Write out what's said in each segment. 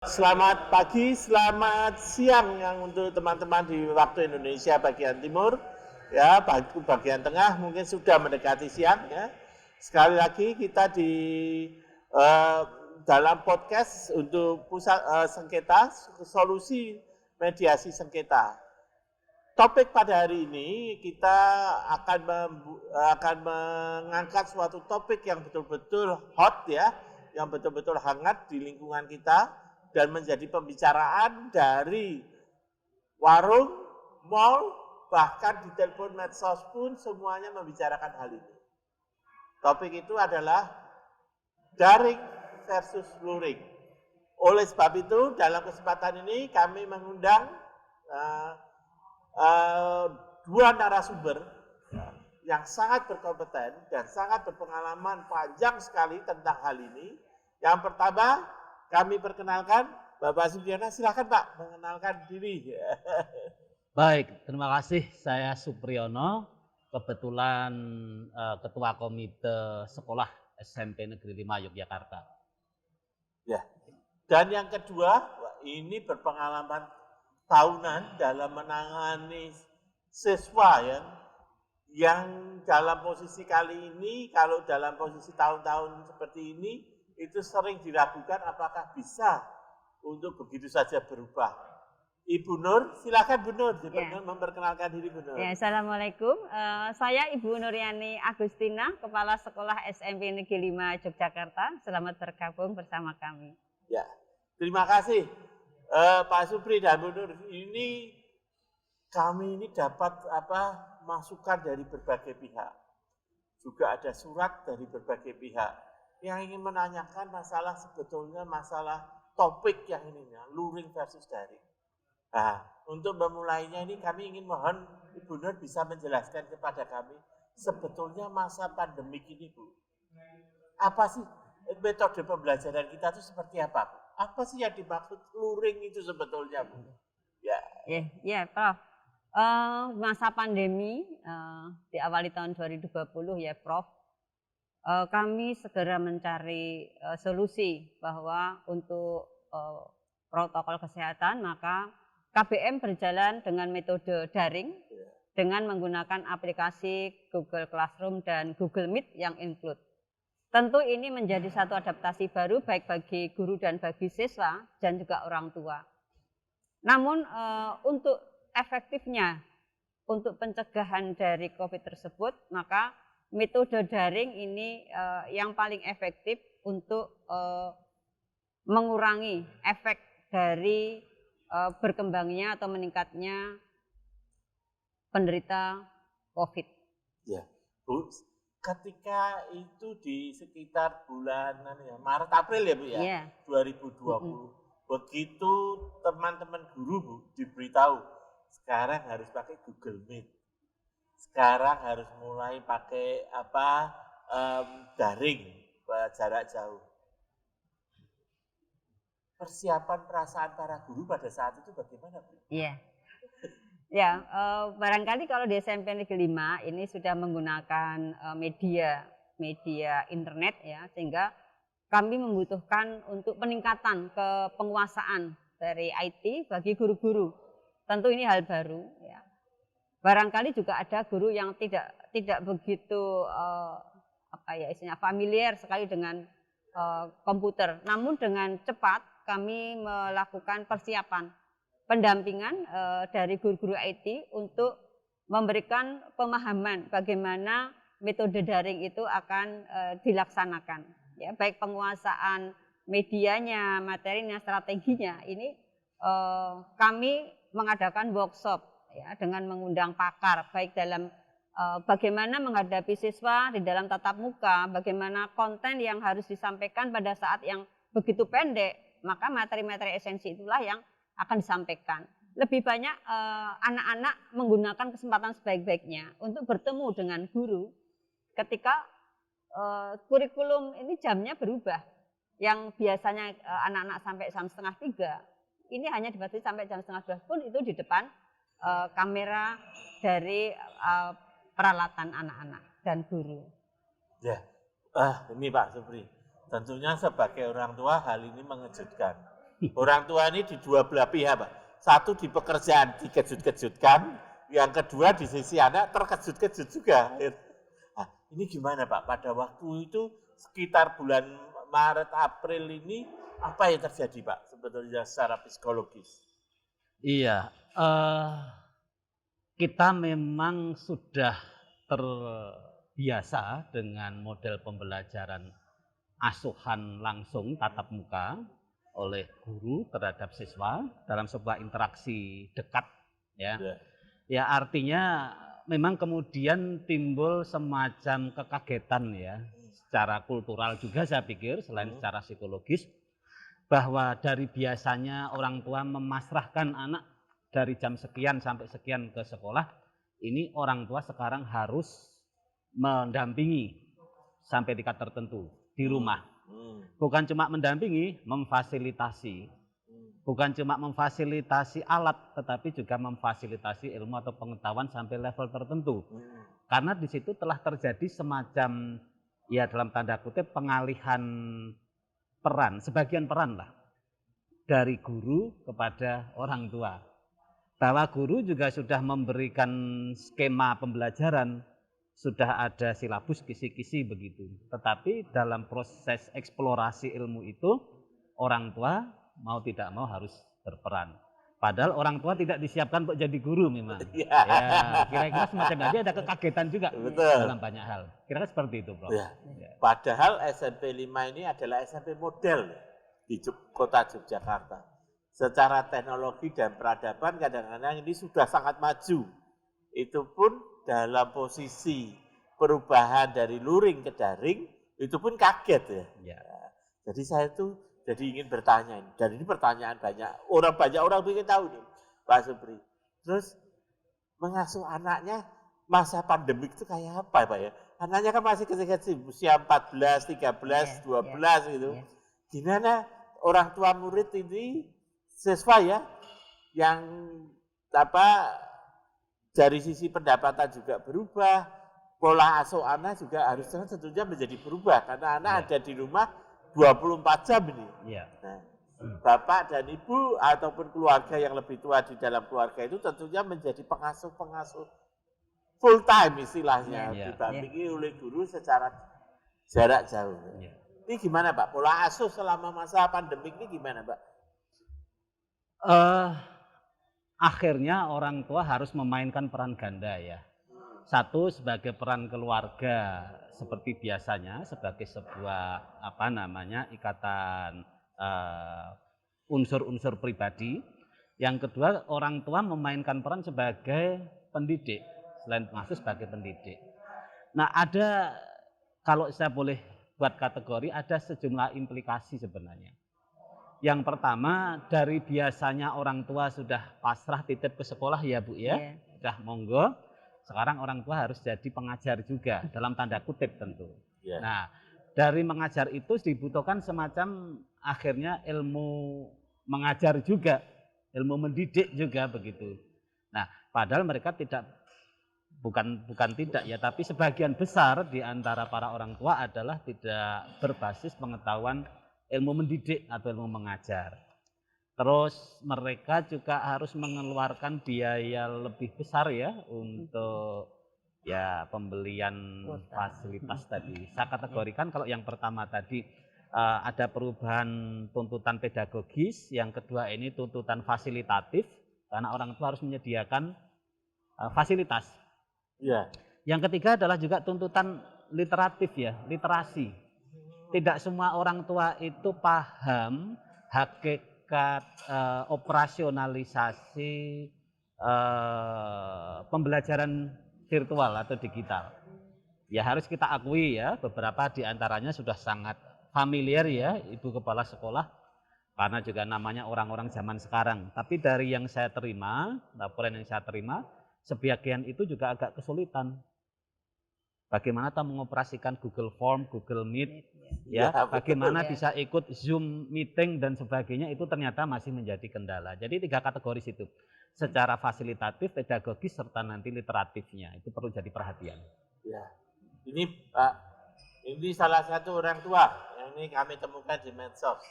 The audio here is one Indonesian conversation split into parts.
Selamat pagi, selamat siang yang untuk teman-teman di waktu Indonesia bagian timur, ya bagian tengah mungkin sudah mendekati siang ya. Sekali lagi kita di eh, dalam podcast untuk pusat sengketa, solusi mediasi sengketa. Topik pada hari ini kita akan mengangkat suatu topik yang betul-betul hot ya, yang betul-betul hangat di lingkungan kita dan menjadi pembicaraan dari warung, mall, bahkan di telepon medsos pun semuanya membicarakan hal ini. Topik itu adalah daring versus luring. Oleh sebab itu dalam kesempatan ini kami mengundang uh, dua narasumber yang sangat berkompeten dan sangat berpengalaman panjang sekali tentang hal ini. Yang pertama, kami perkenalkan Bapak Supriyono, silakan Pak mengenalkan diri. Baik, terima kasih. Saya Supriyono, kebetulan Ketua Komite Sekolah SMP Negeri 5 Yogyakarta. Ya. Dan yang kedua, ini berpengalaman tahunan dalam menangani siswa ya, yang dalam posisi kali ini, kalau dalam posisi tahun-tahun seperti ini, itu sering diragukan apakah bisa untuk begitu saja berubah. Ibu Nur, silakan Bu Nur, memperkenalkan diri Bu Nur. Ya, Assalamualaikum, saya Ibu Nuryani Agustina, Kepala Sekolah SMP Negeri 5 Yogyakarta. Selamat bergabung bersama kami. Ya, terima kasih Pak Supri dan Bu Nur. Ini kami ini dapat masukan dari berbagai pihak. Juga ada surat dari berbagai pihak yang ingin menanyakan masalah sebetulnya masalah topik yang ini ya, luring versus daring. Nah, untuk memulainya ini kami ingin mohon Ibu Nur bisa menjelaskan kepada kami sebetulnya masa pandemik ini Bu. Apa sih metode pembelajaran kita itu seperti apa Bu? Apa sih yang dimaksud luring itu sebetulnya Bu? Ya, Prof. Masa pandemi diawali tahun 2020 ya Prof. Kami segera mencari solusi bahwa untuk protokol kesehatan maka KBM berjalan dengan metode daring dengan menggunakan aplikasi Google Classroom dan Google Meet yang include. Tentu ini menjadi satu adaptasi baru baik bagi guru dan bagi siswa dan juga orang tua. Namun untuk efektifnya untuk pencegahan dari COVID tersebut, maka metode daring ini yang paling efektif untuk mengurangi efek dari berkembangnya atau meningkatnya penderita COVID. Ya, Bu, ketika itu di sekitar bulan Maret April ya Bu ya, yeah. 2020. Begitu teman-teman guru Bu diberitahu sekarang harus pakai Google Meet, sekarang harus mulai pakai daring jarak jauh. Persiapan perasaan para guru pada saat itu bagaimana Bu? Iya. Ya, barangkali kalau di SMP Negeri 5 ini sudah menggunakan media internet ya, sehingga kami membutuhkan untuk peningkatan kepenguasaan dari IT bagi guru-guru. Tentu ini hal baru ya. Barangkali juga ada guru yang tidak begitu familiar sekali dengan komputer. Namun dengan cepat kami melakukan persiapan pendampingan dari guru-guru IT untuk memberikan pemahaman bagaimana metode daring itu akan dilaksanakan. Ya, baik penguasaan medianya, materinya, strateginya. Ini kami mengadakan workshop ya, dengan mengundang pakar baik dalam bagaimana menghadapi siswa di dalam tatap muka, bagaimana konten yang harus disampaikan pada saat yang begitu pendek, maka materi-materi esensi itulah yang akan disampaikan. Lebih banyak anak-anak menggunakan kesempatan sebaik-baiknya untuk bertemu dengan guru ketika kurikulum ini jamnya berubah. Yang biasanya anak-anak sampai jam 2:30, ini hanya dibatasi sampai jam 11:30 pun itu di depan kamera dari peralatan anak-anak dan guru. Ya, ini Pak Supri, tentunya sebagai orang tua hal ini mengejutkan. Orang tua ini di dua belah pihak, Pak. Satu di pekerjaan dikejut-kejutkan, yang kedua di sisi anak terkejut-kejut juga. Nah, ini gimana Pak? Pada waktu itu sekitar bulan Maret April ini apa yang terjadi Pak sebetulnya secara psikologis? Iya, kita memang sudah terbiasa dengan model pembelajaran asuhan langsung tatap muka oleh guru terhadap siswa dalam sebuah interaksi dekat, ya. Ya. Ya artinya memang kemudian timbul semacam kekagetan ya, secara kultural juga saya pikir selain secara psikologis, bahwa dari biasanya orang tua memasrahkan anak dari jam sekian sampai sekian ke sekolah, ini orang tua sekarang harus mendampingi sampai tingkat tertentu di rumah. Bukan cuma mendampingi, memfasilitasi. Bukan cuma memfasilitasi alat, tetapi juga memfasilitasi ilmu atau pengetahuan sampai level tertentu. Karena di situ telah terjadi semacam, ya dalam tanda kutip, pengalihan peran, sebagian peran lah, dari guru kepada orang tua. Bahwa guru juga sudah memberikan skema pembelajaran, sudah ada silabus kisi-kisi begitu. Tetapi dalam proses eksplorasi ilmu itu, orang tua mau tidak mau harus berperan. Padahal orang tua tidak disiapkan untuk jadi guru memang. Ya, kira-kira semacam itu ada kekagetan juga. Betul. Dalam banyak hal. Kira-kira seperti itu, Prof. Ya. Padahal SMP 5 ini adalah SMP model di kota Yogyakarta. Secara teknologi dan peradaban kadang-kadang ini sudah sangat maju. Itu pun dalam posisi perubahan dari luring ke daring, itu pun kaget ya. Jadi saya tuh jadi ingin bertanya ini, dan ini pertanyaan banyak orang ingin tahu nih, Pak Supri. Terus mengasuh anaknya masa pandemik itu kayak apa Pak ya? Anaknya kan masih kecil-kecil, usia 14, 13, 12 gitu. Gimana orang tua murid ini siswa ya, yang dari sisi pendapatan juga berubah, pola asuh anak juga harusnya tentunya menjadi berubah, karena anak ada di rumah 24 jam ini. Nah, Bapak dan Ibu ataupun keluarga yang lebih tua di dalam keluarga itu tentunya menjadi pengasuh-pengasuh full time istilahnya, didampingi oleh guru secara jarak jauh. Ini gimana Pak? Pola asuh selama masa pandemik ini gimana Pak? Akhirnya orang tua harus memainkan peran ganda ya. Satu sebagai peran keluarga seperti biasanya sebagai sebuah ikatan unsur-unsur pribadi. Yang kedua orang tua memainkan peran sebagai pendidik, selain pengasuh sebagai pendidik. Nah ada, kalau saya boleh buat kategori, ada sejumlah implikasi sebenarnya. Yang pertama, dari biasanya orang tua sudah pasrah titip ke sekolah ya Bu ya, sudah monggo. Sekarang orang tua harus jadi pengajar juga, dalam tanda kutip tentu. Nah, dari mengajar itu dibutuhkan semacam akhirnya ilmu mengajar juga, ilmu mendidik juga begitu. Nah, padahal mereka bukan tidak ya, tapi sebagian besar di antara para orang tua adalah tidak berbasis pengetahuan ilmu mendidik atau ilmu mengajar. Terus mereka juga harus mengeluarkan biaya lebih besar ya untuk ya pembelian fasilitas tadi. Saya kategorikan kalau yang pertama tadi ada perubahan tuntutan pedagogis, yang kedua ini tuntutan fasilitatif karena orang tua harus menyediakan fasilitas. Yang ketiga adalah juga tuntutan literatif ya, literasi. Tidak semua orang tua itu paham hakikat operasionalisasi pembelajaran virtual atau digital. Ya harus kita akui ya, beberapa di antaranya sudah sangat familiar ya, Ibu Kepala Sekolah, karena juga namanya orang-orang zaman sekarang. Tapi dari yang saya terima, laporan yang saya terima, sebagian itu juga agak kesulitan. Bagaimana kita mengoperasikan Google Form, Google Meet, ya, bagaimana bisa ikut Zoom meeting dan sebagainya, itu ternyata masih menjadi kendala. Jadi 3 kategori situ, secara fasilitatif, pedagogis, serta nanti literatifnya, itu perlu jadi perhatian. Ya, ini Pak, ini salah satu orang tua yang ini kami temukan di medsos.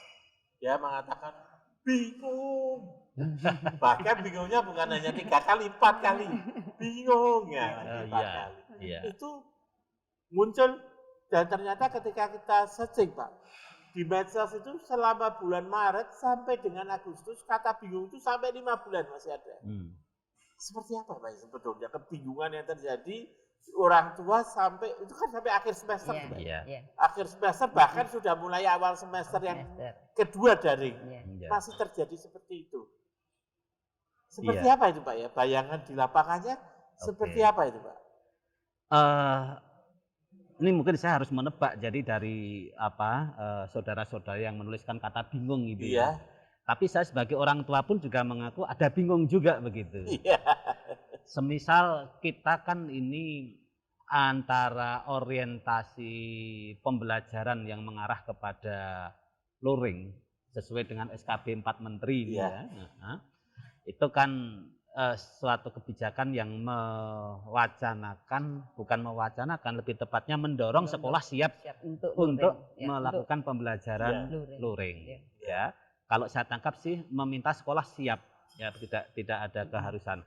Dia mengatakan bingung. Bahkan bingungnya bukan hanya 3 kali, 4 kali. Bingung ya, lagi 4 Iya, kali. iya. Itu muncul dan ternyata ketika kita searching Pak, di medsos itu selama bulan Maret sampai dengan Agustus, kata bingung itu sampai 5 bulan masih ada. Seperti apa Pak sebetulnya kebingungan yang terjadi orang tua sampai, itu kan sampai akhir semester. Iya. Akhir semester bahkan sudah mulai awal semester yang kedua daring. Iya. Masih terjadi seperti itu. Seperti Iya. apa itu Pak ya? Bayangan di lapangannya seperti apa itu Pak? Ini mungkin saya harus menebak, jadi dari saudara-saudara yang menuliskan kata bingung gitu ya. Tapi saya sebagai orang tua pun juga mengaku ada bingung juga begitu. Iya. Semisal kita kan ini antara orientasi pembelajaran yang mengarah kepada luring sesuai dengan SKB 4 Menteri ini ya. Itu kan suatu kebijakan yang lebih tepatnya mendorong sekolah siap untuk melakukan pembelajaran luring. Ya. Kalau saya tangkap sih meminta sekolah siap, ya tidak ada keharusan.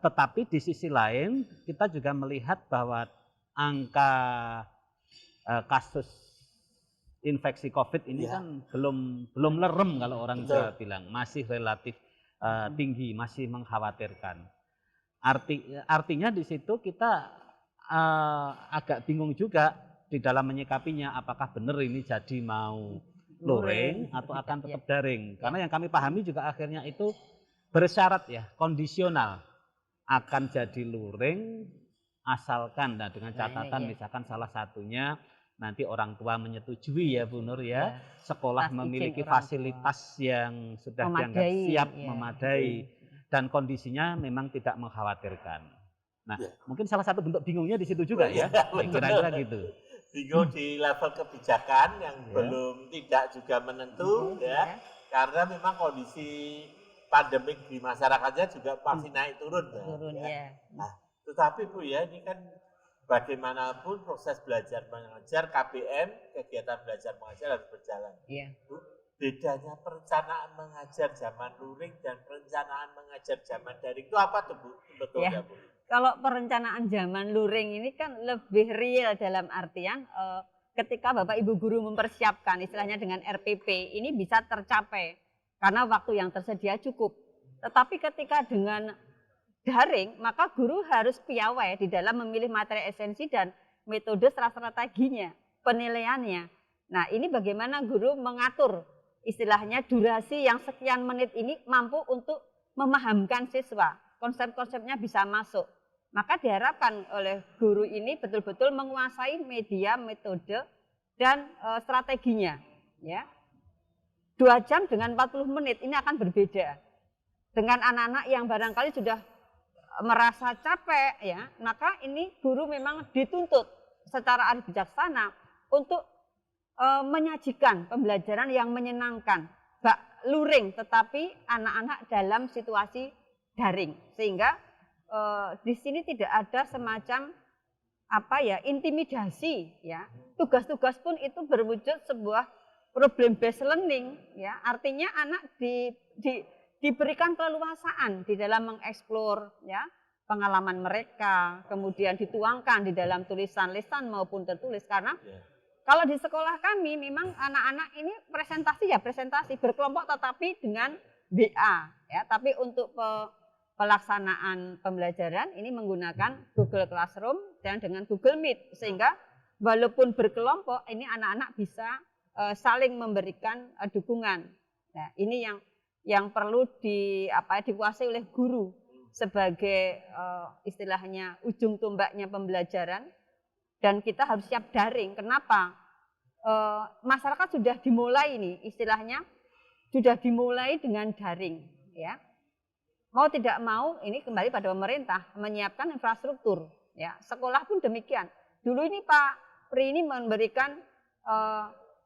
Tetapi di sisi lain kita juga melihat bahwa angka kasus infeksi COVID ini kan belum lerem kalau orang Jawa bilang, masih relatif tinggi, masih mengkhawatirkan. Artinya di situ kita agak bingung juga di dalam menyikapinya, apakah benar ini jadi mau luring atau akan tetap daring. Karena yang kami pahami juga akhirnya itu bersyarat ya, kondisional akan jadi luring asalkan dengan catatan misalkan salah satunya nanti orang tua menyetujui ya Bu Nur ya, sekolah memiliki fasilitas yang sudah dianggap siap, memadai, dan kondisinya memang tidak mengkhawatirkan. Nah, mungkin salah satu bentuk bingungnya di situ juga ya, kira-kira gitu. Bingung di level kebijakan yang belum tidak juga menentu ya, karena memang kondisi pandemik di masyarakatnya juga masih naik turun. Nah, tetapi Bu ya, ini kan bagaimanapun proses belajar mengajar KBM, kegiatan belajar mengajar harus berjalan. Bu, bedanya perencanaan mengajar zaman luring dan perencanaan mengajar zaman daring itu apa tuh Bu? Sebetulnya Bu? Kalau perencanaan zaman luring ini kan lebih real dalam artian ketika Bapak Ibu guru mempersiapkan istilahnya dengan RPP ini bisa tercapai karena waktu yang tersedia cukup. Tetapi ketika dengan daring maka guru harus piawai di dalam memilih materi esensi dan metode strateginya, penilaiannya. Nah ini bagaimana guru mengatur istilahnya durasi yang sekian menit ini mampu untuk memahamkan siswa, konsep-konsepnya bisa masuk. Maka diharapkan oleh guru ini betul-betul menguasai media, metode, dan strateginya. Ya. 2 jam dengan 40 menit ini akan berbeda. Dengan anak-anak yang barangkali sudah merasa capek, ya, maka ini guru memang dituntut secara arif bijaksana untuk menyajikan pembelajaran yang menyenangkan, luring, tetapi anak-anak dalam situasi daring, sehingga di sini tidak ada semacam intimidasi, ya. Tugas-tugas pun itu berwujud sebuah problem based learning, ya. Artinya anak diberikan keleluasaan di dalam mengeksplor, ya, pengalaman mereka, kemudian dituangkan di dalam tulisan lisan maupun tertulis. Karena kalau di sekolah kami memang anak-anak ini presentasi berkelompok tetapi dengan BA, ya. Tapi untuk pelaksanaan pembelajaran ini menggunakan Google Classroom dan dengan Google Meet, sehingga walaupun berkelompok ini anak-anak bisa saling memberikan dukungan. Nah, ini yang perlu dikuasai oleh guru sebagai istilahnya ujung tombaknya pembelajaran, dan kita harus siap daring. Kenapa? Masyarakat sudah dimulai ini istilahnya sudah dimulai dengan daring, ya. Mau tidak mau ini kembali pada pemerintah menyiapkan infrastruktur, ya. Sekolah pun demikian. Dulu ini Pak Pri ini memberikan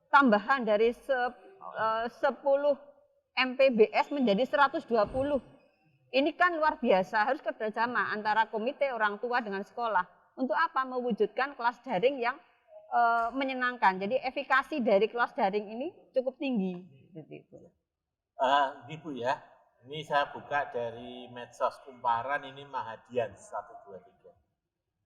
tambahan dari 10 MPBS menjadi 120. Ini kan luar biasa, harus kerjasama antara komite orang tua dengan sekolah. Untuk apa? Mewujudkan kelas daring yang menyenangkan. Jadi efikasi dari kelas daring ini cukup tinggi. Ini Bu ya, ini saya buka dari medsos Kumparan, ini Mahadian 123.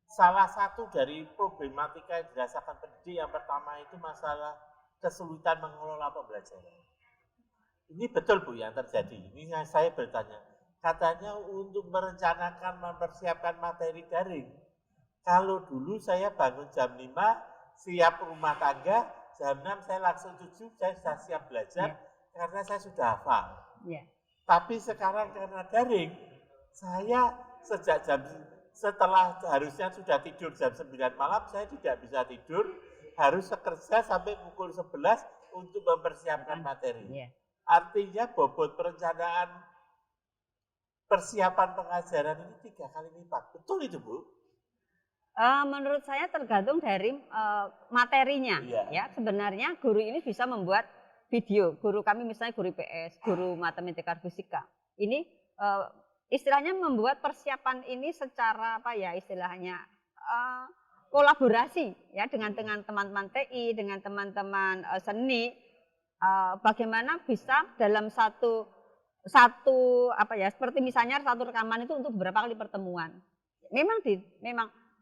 Salah satu dari problematika yang dirasakan pendidik yang pertama itu masalah kesulitan mengelola pembelajaran. Ini betul Bu yang terjadi. Ini saya bertanya, katanya untuk merencanakan, mempersiapkan materi daring. Kalau dulu saya bangun jam 5, siap rumah tangga, jam 6 saya langsung 7, saya sudah siap belajar, karena saya sudah hafal. Tapi sekarang karena daring, saya setelah harusnya sudah tidur jam 9 malam, saya tidak bisa tidur, harus bekerja sampai pukul 11 untuk mempersiapkan materi. Artinya bobot perencanaan persiapan pengajaran ini 3 kali lipat. Betul itu Bu? Menurut saya tergantung dari materinya. Ya, sebenarnya guru ini bisa membuat video. Guru kami misalnya guru IPS, guru matematika fisika. Ini istilahnya membuat persiapan ini secara apa ya istilahnya kolaborasi ya dengan teman-teman TI, dengan teman-teman seni. Bagaimana bisa dalam satu apa ya seperti misalnya satu rekaman itu untuk beberapa kali pertemuan. Memang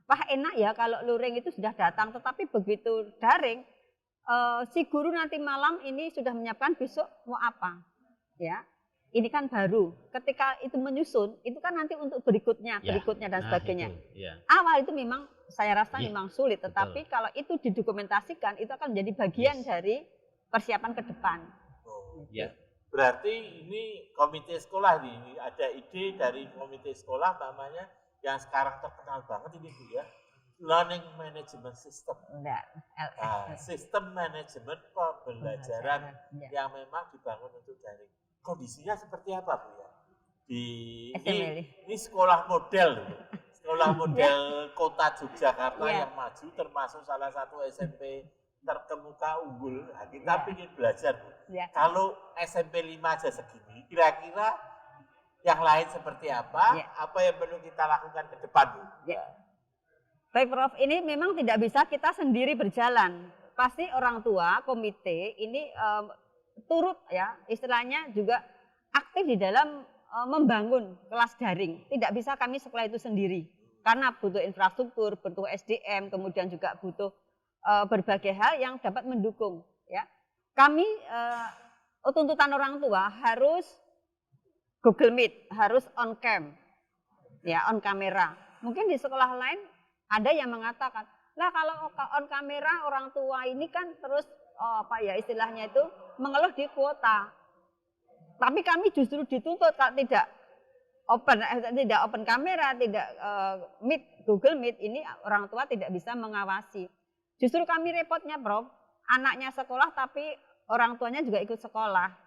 wah enak ya kalau luring itu sudah datang, tetapi begitu daring si guru nanti malam ini sudah menyiapkan besok mau apa, ya. Ini kan baru. Ketika itu menyusun, itu kan nanti untuk berikutnya dan sebagainya. Awal itu memang saya rasa memang sulit, tetapi kalau itu didokumentasikan, itu akan menjadi bagian dari persiapan ke depan. Berarti ini komite sekolah nih, ada ide dari komite sekolah namanya yang sekarang terkenal banget ini Bu ya, Learning Management System. Sistem manajemen pembelajaran yang memang dibangun untuk daring. Kondisinya seperti apa Bu ya? Ini sekolah model, sekolah model kota Yogyakarta yang maju, termasuk salah satu SMP terkemuka unggul. Nah, kita ingin belajar Bu. Kalau SMP 5 aja segini, kira-kira yang lain seperti apa? Apa yang perlu kita lakukan ke depan Bu? Baik Prof, ini memang tidak bisa kita sendiri berjalan. Pasti orang tua, komite ini turut ya, istilahnya juga aktif di dalam membangun kelas daring. Tidak bisa kami sekolah itu sendiri. Karena butuh infrastruktur, butuh SDM, kemudian juga butuh berbagai hal yang dapat mendukung. Ya, kami tuntutan orang tua harus Google Meet, harus on cam, ya on kamera. Mungkin di sekolah lain ada yang mengatakan, lah kalau on kamera orang tua ini kan terus apa ya istilahnya itu mengeluh di kuota. Tapi kami justru dituntut kalau tidak open kamera, tidak Meet, Google Meet ini orang tua tidak bisa mengawasi. Justru kami repotnya Prof, anaknya sekolah tapi orang tuanya juga ikut sekolah.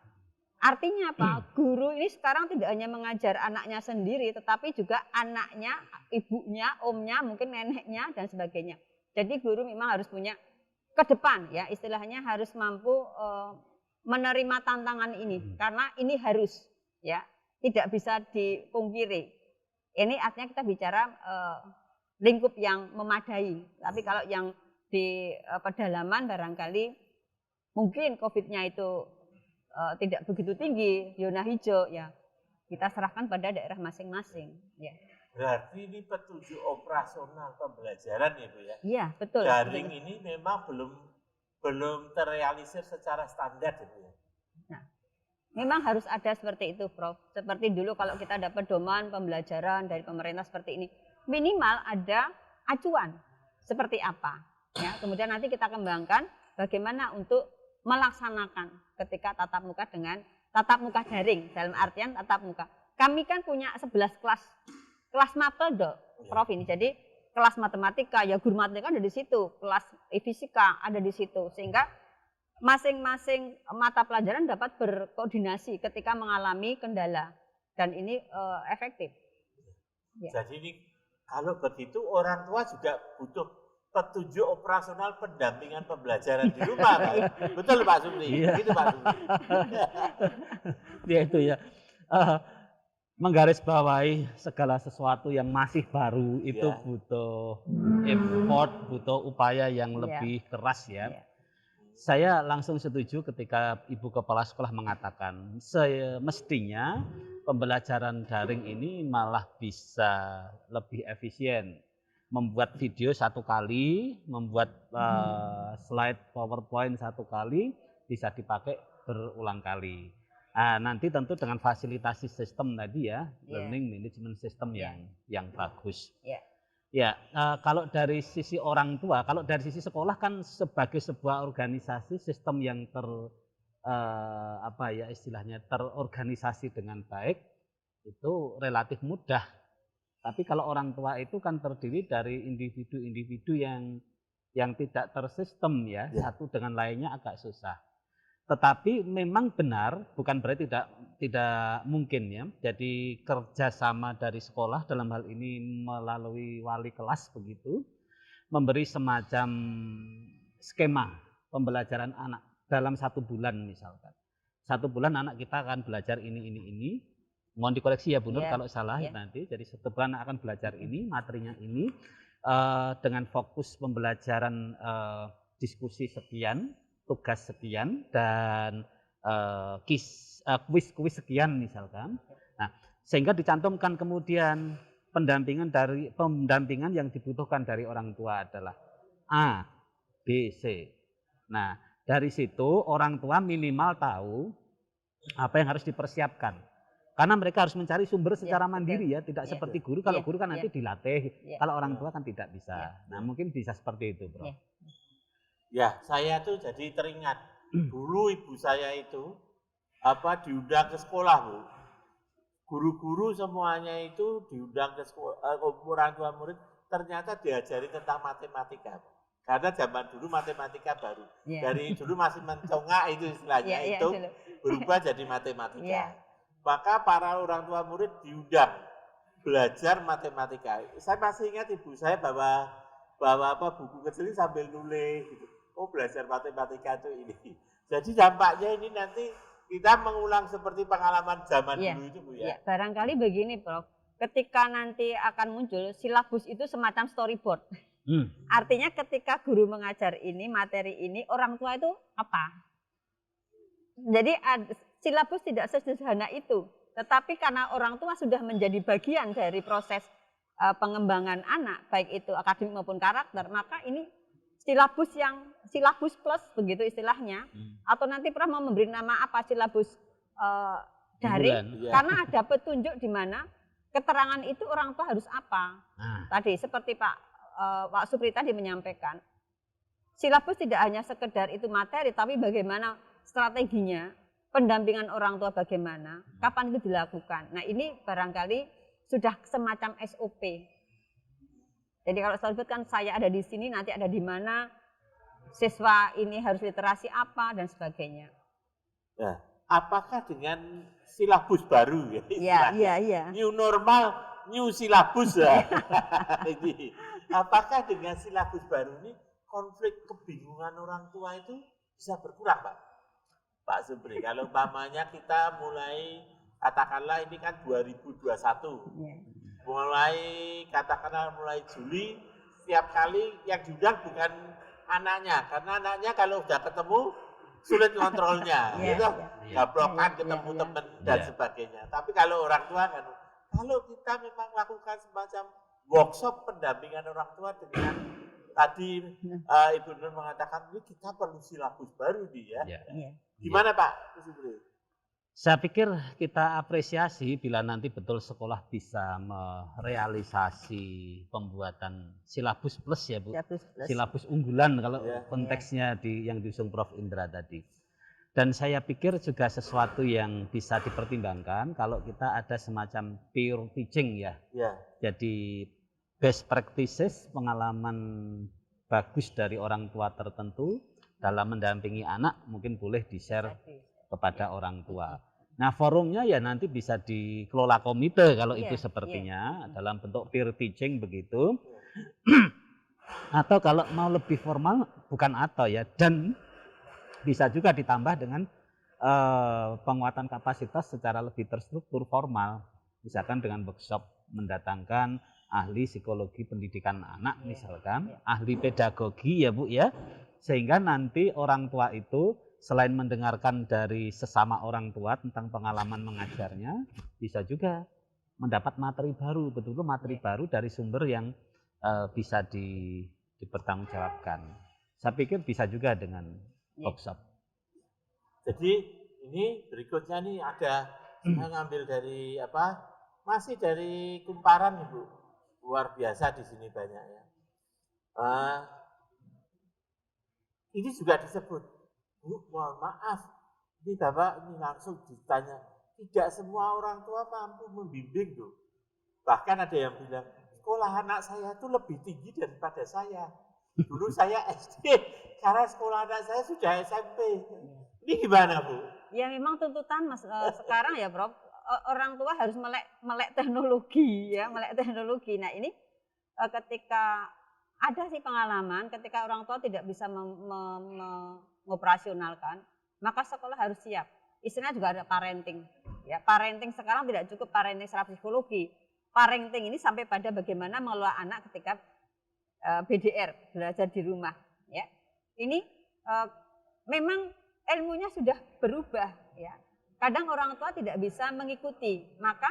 Artinya apa? Guru ini sekarang tidak hanya mengajar anaknya sendiri, tetapi juga anaknya, ibunya, omnya, mungkin neneknya dan sebagainya. Jadi guru memang harus punya ke depan ya, istilahnya harus mampu menerima tantangan ini, karena ini harus ya, tidak bisa dipungkiri. Ini artinya kita bicara lingkup yang memadai. Tapi kalau yang di pedalaman barangkali mungkin COVID-nya itu tidak begitu tinggi, zona hijau ya, kita serahkan pada daerah masing-masing. Ya. Berarti ini petunjuk operasional pembelajaran ya Bu ya? Iya betul. Daring ini memang belum terrealisir secara standar ya Bu ya? Nah, memang harus ada seperti itu Prof. Seperti dulu kalau kita dapat domain pembelajaran dari pemerintah seperti ini, minimal ada acuan seperti apa. Ya, kemudian nanti kita kembangkan bagaimana untuk melaksanakan ketika tatap muka dengan tatap muka daring, dalam artian tatap muka. Kami kan punya 11 kelas mapel Prof ini. Jadi kelas matematika, ya guru matematika ada di situ, kelas fisika ada di situ, sehingga masing-masing mata pelajaran dapat berkoordinasi ketika mengalami kendala, dan ini efektif. Ya. Jadi ini kalau begitu orang tua juga butuh petunjuk operasional pendampingan pembelajaran di rumah, Pak. Betul Pak Sumri? Iya. Gitu Pak Sumri. Ya itu ya. Menggarisbawahi segala sesuatu yang masih baru itu butuh effort, butuh upaya yang lebih keras ya. Saya langsung setuju ketika Ibu Kepala Sekolah mengatakan semestinya pembelajaran daring ini malah bisa lebih efisien. Membuat video satu kali, membuat slide PowerPoint satu kali, bisa dipakai berulang kali. Nanti tentu dengan fasilitasi sistem tadi ya, learning management system yang bagus. Ya, kalau dari sisi orang tua, kalau dari sisi sekolah kan sebagai sebuah organisasi sistem yang istilahnya terorganisasi dengan baik itu relatif mudah. Tapi kalau orang tua itu kan terdiri dari individu-individu yang tidak tersistem ya, satu dengan lainnya agak susah. Tetapi memang benar, bukan berarti tidak mungkin ya. Jadi kerjasama dari sekolah dalam hal ini melalui wali kelas begitu, memberi semacam skema pembelajaran anak dalam 1 bulan misalkan. 1 bulan anak kita akan belajar ini. Mohon dikoreksi ya Bu Nur kalau salah nanti. Jadi 1 bulan akan belajar ini, materinya ini, dengan fokus pembelajaran diskusi sekian, tugas sekian, dan kuis sekian misalkan. Nah, sehingga dicantumkan kemudian pendampingan yang dibutuhkan dari orang tua adalah A, B, C. Nah, dari situ orang tua minimal tahu apa yang harus dipersiapkan. Karena mereka harus mencari sumber secara mandiri ya, tidak seperti guru. Kalau guru kan nanti dilatih, kalau orang tua kan tidak bisa. Nah, mungkin bisa seperti itu, Bro. Ya, saya tuh jadi teringat dulu ibu saya itu diundang ke sekolah, Bu. Guru-guru semuanya itu diundang ke sekolah, orang tua murid ternyata diajari tentang matematika. Karena zaman dulu matematika baru. Dari dulu masih mencongak itu istilahnya, itu berubah jadi matematika. Maka para orang tua murid diundang belajar matematika. Saya masih ingat ibu saya bawa buku kecil sambil nulis gitu. Oh, belajar matematika itu ini. Jadi dampaknya ini nanti kita mengulang seperti pengalaman zaman dulu itu Bu ya. Barangkali begini Prof, ketika nanti akan muncul silabus itu semacam storyboard. Artinya ketika guru mengajar ini, materi ini, orang tua itu apa? Jadi silabus tidak sesederhana itu, tetapi karena orang tua sudah menjadi bagian dari proses pengembangan anak, baik itu akademik maupun karakter, maka ini silabus plus begitu istilahnya, atau nanti pernah mau memberi nama apa silabus daring, karena ada petunjuk di mana keterangan itu orang tua harus apa. Tadi seperti Pak Supri tadi menyampaikan, silabus tidak hanya sekedar itu materi, tapi bagaimana strateginya, pendampingan orang tua bagaimana, kapan itu dilakukan. Nah ini barangkali sudah semacam SOP. Jadi kalau saya sebutkan saya ada di sini, nanti ada di mana, siswa ini harus literasi apa, dan sebagainya. Nah, apakah dengan silabus baru ya? Iya. New normal, new silabus ya. Apakah dengan silabus baru ini konflik kebingungan orang tua itu bisa berkurang, Pak Supri? Kalau umpamanya kita mulai, katakanlah ini kan 2021, mulai Juli, setiap kali yang diundang bukan anaknya, karena anaknya kalau sudah ketemu sulit kontrolnya, gablokan ketemu teman dan sebagainya. Tapi kalau orang tua kan, kalau kita memang lakukan semacam workshop pendampingan orang tua dengan tadi Ibu Nur mengatakan ini kita perlu silabus baru Gimana Pak Supri? Saya pikir kita apresiasi bila nanti betul sekolah bisa merealisasi pembuatan silabus plus ya Bu. Silabus unggulan kalau konteksnya yang diusung Prof. Indra tadi. Dan saya pikir juga sesuatu yang bisa dipertimbangkan kalau kita ada semacam peer teaching ya. Jadi best practices, pengalaman bagus dari orang tua tertentu dalam mendampingi anak mungkin boleh di-share kepada orang tua. Nah forumnya ya nanti bisa dikelola komite kalau itu sepertinya dalam bentuk peer teaching begitu. Atau kalau mau lebih formal bukan atau ya, dan bisa juga ditambah dengan penguatan kapasitas secara lebih terstruktur formal. Misalkan dengan workshop mendatangkan ahli psikologi pendidikan anak misalkan, ahli pedagogi ya Bu ya, sehingga nanti orang tua itu selain mendengarkan dari sesama orang tua tentang pengalaman mengajarnya, bisa juga mendapat materi baru, betul-betul materi baru dari sumber yang bisa dipertanggungjawabkan. Saya pikir bisa juga dengan workshop. Jadi ini berikutnya nih ada saya ngambil dari apa? Masih dari Kumparan Ibu. Luar biasa di sini banyak ya. Ini juga disebut, Bu, mohon maaf, ini Bapak ini langsung ditanya, tidak semua orang tua mampu membimbing tuh. Bahkan ada yang bilang, sekolah anak saya itu lebih tinggi daripada saya. Dulu saya SD, karena sekolah anak saya sudah SMP. Ini gimana Bu? Ya memang tuntutan Mas sekarang ya Prof, orang tua harus melek teknologi ya, melek teknologi. Nah ini ketika ada sih pengalaman ketika orang tua tidak bisa mengoperasionalkan, maka sekolah harus siap. Istilahnya juga ada parenting. Ya, parenting sekarang tidak cukup parenting secara psikologi. Parenting ini sampai pada bagaimana mengelola anak ketika BDR, belajar di rumah. Ya, ini memang ilmunya sudah berubah. Ya, kadang orang tua tidak bisa mengikuti, maka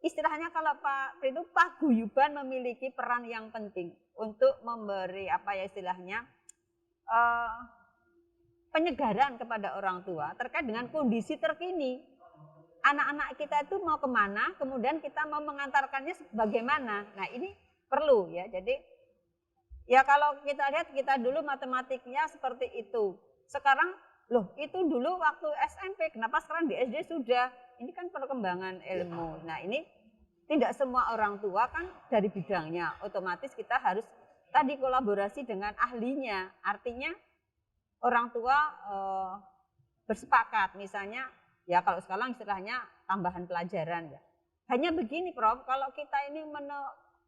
istilahnya kalau Pak itu paguyuban memiliki peran yang penting untuk memberi apa ya istilahnya penyegaran kepada orang tua terkait dengan kondisi terkini. Anak-anak kita itu mau kemana, kemudian kita mau mengantarkannya bagaimana. Nah ini perlu ya. Jadi ya kalau kita lihat kita dulu matematiknya seperti itu. Sekarang loh itu dulu waktu SMP, kenapa sekarang di SD sudah? Ini kan perkembangan ilmu. Nah ini tidak semua orang tua kan dari bidangnya. Otomatis kita harus tadi kolaborasi dengan ahlinya. Artinya orang tua bersepakat misalnya. Ya kalau sekarang istilahnya tambahan pelajaran ya. Hanya begini Prof, kalau kita ini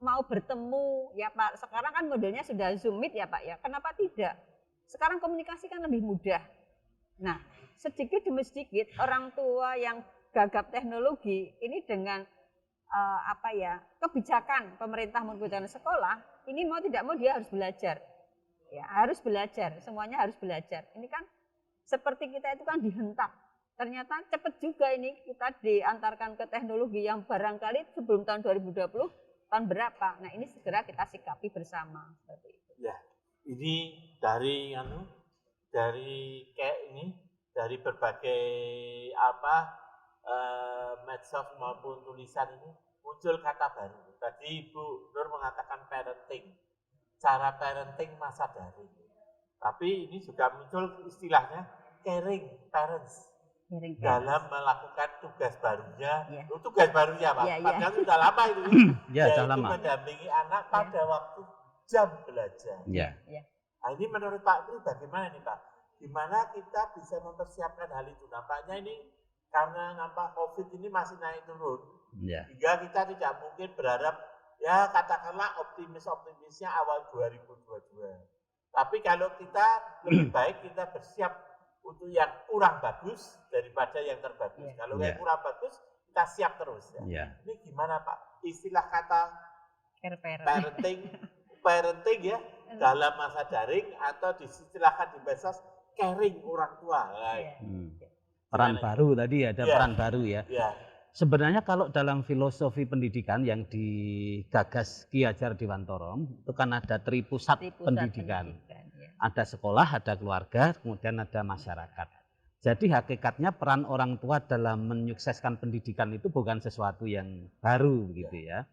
mau bertemu ya Pak, sekarang kan modelnya sudah Zoom Meet ya Pak ya. Kenapa tidak? Sekarang komunikasi kan lebih mudah. Nah, sedikit demi sedikit orang tua yang gagap teknologi ini dengan kebijakan pemerintah menggunakan sekolah, ini mau tidak mau dia harus belajar. Ya, harus belajar, semuanya harus belajar. Ini kan seperti kita itu kan dihentak. Ternyata cepat juga ini kita diantarkan ke teknologi yang barangkali sebelum tahun 2020 tahun berapa. Nah ini segera kita sikapi bersama seperti itu. Ya, ini dari kayak ini dari berbagai medsos maupun tulisan ini muncul kata baru. Tadi Ibu Nur mengatakan parenting, cara parenting masa daring. Tapi ini juga muncul istilahnya caring parents. Dalam melakukan tugas barunya, tugas barunya Pak, padahal sudah lama itu, yaitu mendampingi anak pada waktu jam belajar. Nah ini menurut Pak Tri bagaimana nih Pak? Gimana kita bisa mempersiapkan hal itu? Nampaknya ini karena nampak COVID ini masih naik turun, hingga kita tidak mungkin berharap, ya katakanlah optimisnya awal 2022. Tapi kalau kita lebih baik kita bersiap untuk yang kurang bagus daripada yang terbagus. Kalau yang kurang bagus, kita siap terus. Ya. Ini gimana Pak? Istilah kata parenting ya, dalam masa daring atau disistilahkan di medsos caring orang tua. Peran baru tadi ada peran baru ya. Sebenarnya kalau dalam filosofi pendidikan yang digagas Ki Hajar Dewantara, itu kan ada tripusat pendidikan. Ada sekolah, ada keluarga, kemudian ada masyarakat. Jadi hakikatnya peran orang tua dalam menyukseskan pendidikan itu bukan sesuatu yang baru begitu ya.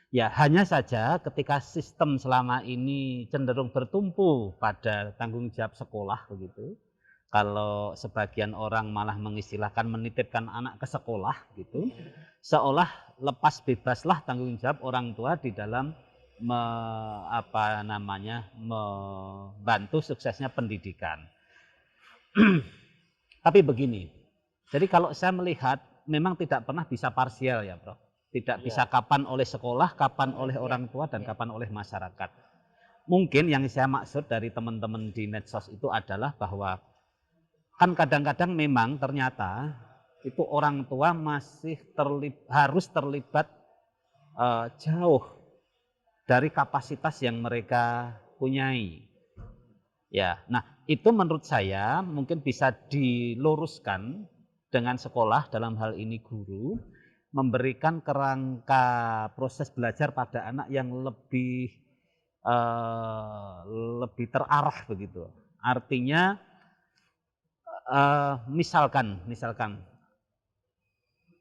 Ya hanya saja ketika sistem selama ini cenderung bertumpu pada tanggung jawab sekolah begitu. Kalau sebagian orang malah mengistilahkan menitipkan anak ke sekolah gitu. Seolah lepas bebaslah tanggung jawab orang tua di dalam membantu suksesnya pendidikan. Tapi begini, jadi kalau saya melihat memang tidak pernah bisa parsial ya Prof. Tidak bisa kapan oleh sekolah, kapan oleh orang tua, dan kapan oleh masyarakat. Mungkin yang saya maksud dari teman-teman di medsos itu adalah bahwa kan kadang-kadang memang ternyata itu orang tua masih harus terlibat jauh dari kapasitas yang mereka punyai. Ya, nah itu menurut saya mungkin bisa diluruskan dengan sekolah, dalam hal ini guru, memberikan kerangka proses belajar pada anak yang lebih terarah begitu. Artinya misalkan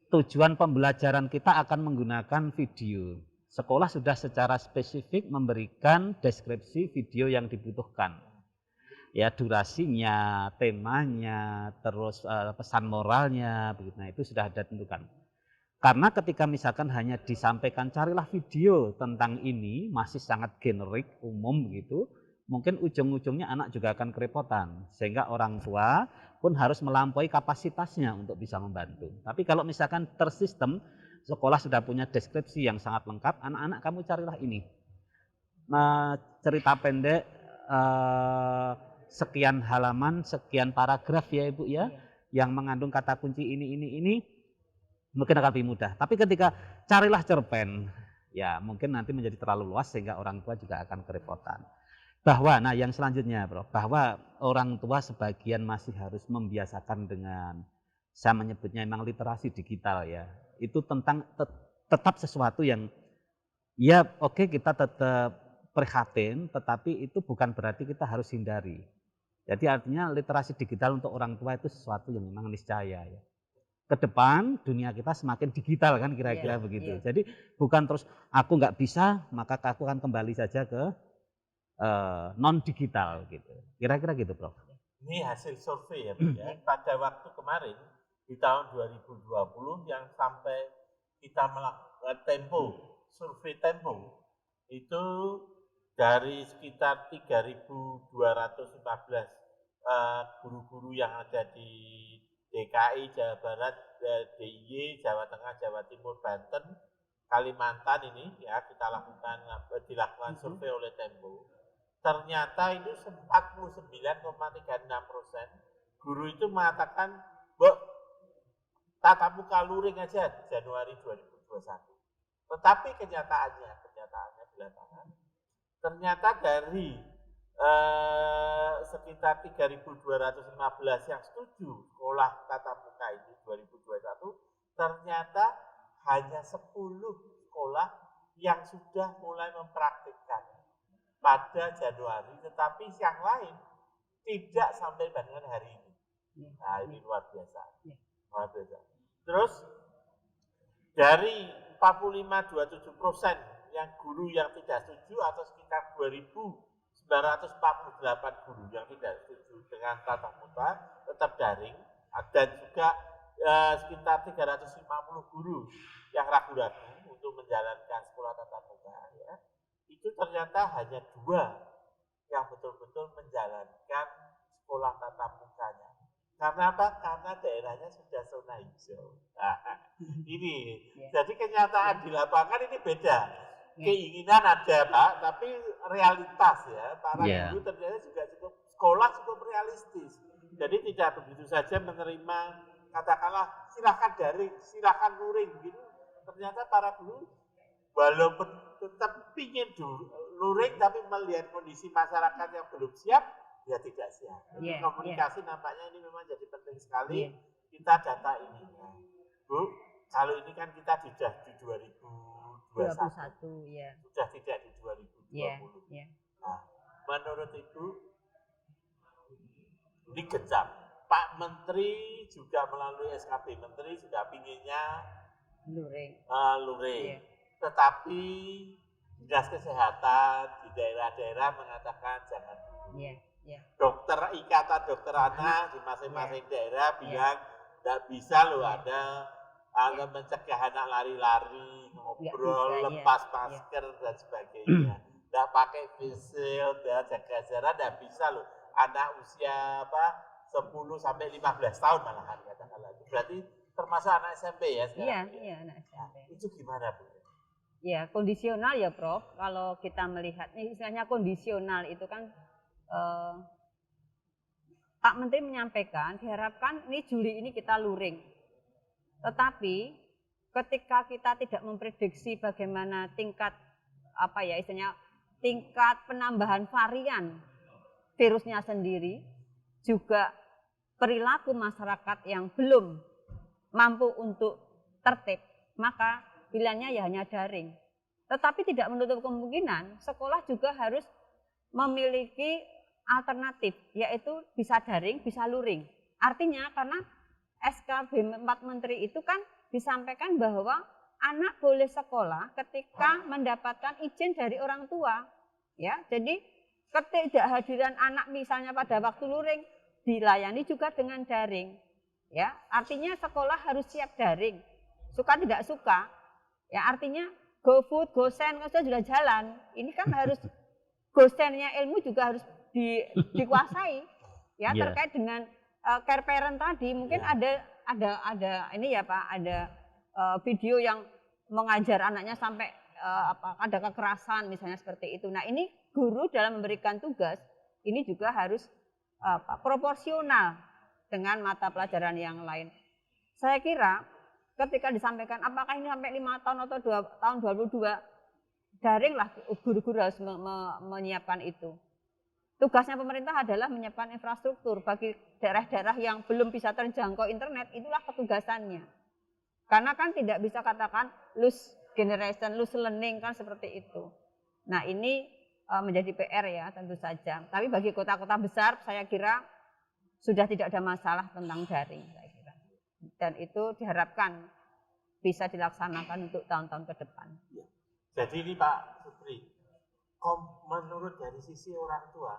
tujuan pembelajaran kita akan menggunakan video. Sekolah sudah secara spesifik memberikan deskripsi video yang dibutuhkan. Ya, durasinya, temanya, terus pesan moralnya, begitu. Nah, itu sudah ada tentukan. Karena ketika misalkan hanya disampaikan carilah video tentang ini, masih sangat generik, umum gitu, mungkin ujung-ujungnya anak juga akan kerepotan. Sehingga orang tua pun harus melampaui kapasitasnya untuk bisa membantu. Tapi kalau misalkan tersistem, sekolah sudah punya deskripsi yang sangat lengkap, anak-anak kamu carilah ini. Nah, cerita pendek, sekian halaman, sekian paragraf ya Ibu ya, yang mengandung kata kunci ini, mungkin akan lebih mudah. Tapi ketika carilah cerpen, ya mungkin nanti menjadi terlalu luas sehingga orang tua juga akan kerepotan. Nah yang selanjutnya Bro, bahwa orang tua sebagian masih harus membiasakan dengan, saya menyebutnya memang literasi digital ya. Itu tetap sesuatu yang, ya oke, kita tetap prihatin, tetapi itu bukan berarti kita harus hindari. Jadi artinya literasi digital untuk orang tua itu sesuatu yang memang niscaya ya. Ke depan dunia kita semakin digital kan kira-kira begitu. Jadi bukan terus aku nggak bisa maka aku akan kembali saja ke non digital gitu. Kira-kira gitu, Prof. Ini hasil survei ya, ya. Pada waktu kemarin di tahun 2020 yang sampai kita melakukan survei Tempo itu dari sekitar 3.215 guru-guru yang ada di DKI, Jawa Barat, DIY, Jawa Tengah, Jawa Timur, Banten, Kalimantan ini ya dilakukan survei oleh Tempo. Ternyata itu 49,36% guru itu mengatakan, tatap muka luring aja Januari 2021. Tetapi kenyataannya di lapangan, ternyata dari sekitar 3.215 yang setuju sekolah tatap muka ini 2021, ternyata hanya 10 sekolah yang sudah mulai mempraktikkan pada Januari, tetapi yang lain tidak sampai dengan hari ini. Nah, ini luar biasa. Luar biasa. Terus dari 45,27% yang guru yang tidak setuju atau sekitar 2.948 guru yang tidak setuju dengan tatap muka tetap daring, dan juga sekitar 350 guru yang ragu-ragu untuk menjalankan sekolah tatap muka ya. Itu ternyata hanya 2 yang betul-betul menjalankan sekolah tatap mukanya. Karena apa? Karena daerahnya sudah zona hijau. Nah, ini. Jadi kenyataan di lapangan ini beda. Keinginan ada Pak, tapi realitas ya. Para guru ternyata juga sekolah cukup realistis. Jadi tidak begitu saja menerima, katakanlah silakan daring, silakan luring gitu. Ternyata para guru walaupun tetap ingin luring, tapi melihat kondisi masyarakat yang belum siap, ya tidak siap. Jadi komunikasi nampaknya ini memang jadi penting sekali. Kita data ini ya. Bu, kalau ini kan kita sudah di 2021 ya. Sudah tidak di 2020. Nah, menurut Ibu ini gencar. Pak Menteri juga melalui SKP Menteri juga pinginnya luring. Tetapi Dinas Kesehatan di daerah-daerah mengatakan jangan dulu. Dokter, Ikatan Dokter Anak di masing-masing daerah bilang tidak bisa loh ada mencegah anak lari-lari, ngobrol, lepas masker dan sebagainya. Tidak pakai face shield, jaga jarak, tidak bisa loh. Anak usia 10 sampai 15 tahun malahan katakanlah. Berarti termasuk anak SMP ya sekarang? Iya, anak SMP. Itu gimana Bu? Ya, kondisional ya Prof. Kalau kita melihat, istilahnya kondisional itu kan Pak Menteri menyampaikan diharapkan ini Juli ini kita luring. Tetapi ketika kita tidak memprediksi bagaimana tingkat apa ya istilahnya tingkat penambahan varian virusnya sendiri, juga perilaku masyarakat yang belum mampu untuk tertib, maka pilihannya ya hanya daring. Tetapi tidak menutup kemungkinan sekolah juga harus memiliki alternatif, yaitu bisa daring, bisa luring. Artinya karena SKB 4 Menteri itu kan disampaikan bahwa anak boleh sekolah ketika mendapatkan izin dari orang tua. Ya, jadi ketidakhadiran anak misalnya pada waktu luring dilayani juga dengan daring. Ya, artinya sekolah harus siap daring. Suka tidak suka. Ya, artinya GoFood, GoSend kan sudah jalan. Ini kan harus GoSend-nya ilmu juga harus dikuasai. Ya, terkait dengan care parent tadi mungkin ada ini ya Pak, ada video yang mengajar anaknya sampai ada kekerasan misalnya seperti itu. Nah, ini guru dalam memberikan tugas ini juga harus proporsional dengan mata pelajaran yang lain. Saya kira ketika disampaikan apakah ini sampai 5 tahun atau 2 tahun 22, daring lah guru-guru harus menyiapkan itu. Tugasnya pemerintah adalah menyiapkan infrastruktur bagi daerah-daerah yang belum bisa terjangkau internet, itulah petugasannya. Karena kan tidak bisa katakan loose generation, loose learning kan seperti itu. Nah, ini menjadi PR ya tentu saja. Tapi bagi kota-kota besar saya kira sudah tidak ada masalah tentang daring saya kira. Dan itu diharapkan bisa dilaksanakan untuk tahun-tahun ke depan. Jadi ini Pak Supri, menurut dari sisi orang tua,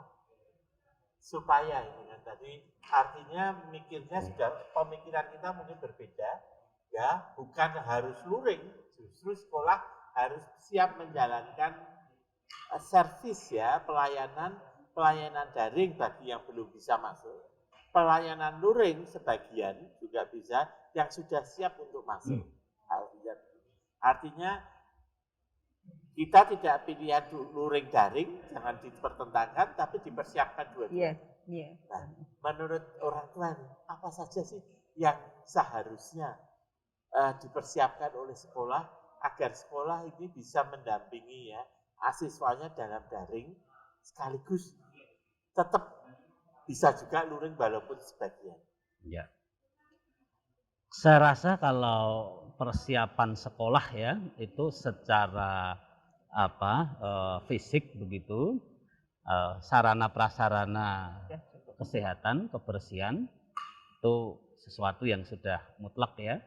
supaya ini kan tadi artinya mikirnya sudah, pemikiran kita mungkin berbeda, ya bukan harus luring, justru sekolah harus siap menjalankan servis ya, pelayanan daring bagi yang belum bisa masuk, pelayanan luring sebagian juga bisa yang sudah siap untuk masuk. Artinya kita tidak pilihan luring daring, jangan dipertentangkan, tapi dipersiapkan dua-duanya. Nah, menurut orang tua apa saja sih yang seharusnya dipersiapkan oleh sekolah agar sekolah ini bisa mendampingi ya siswanya dalam daring, sekaligus tetap bisa juga luring walaupun sebagian. Ya. Saya rasa kalau persiapan sekolah ya itu secara fisik begitu, sarana prasarana kesehatan, kebersihan itu sesuatu yang sudah mutlak ya.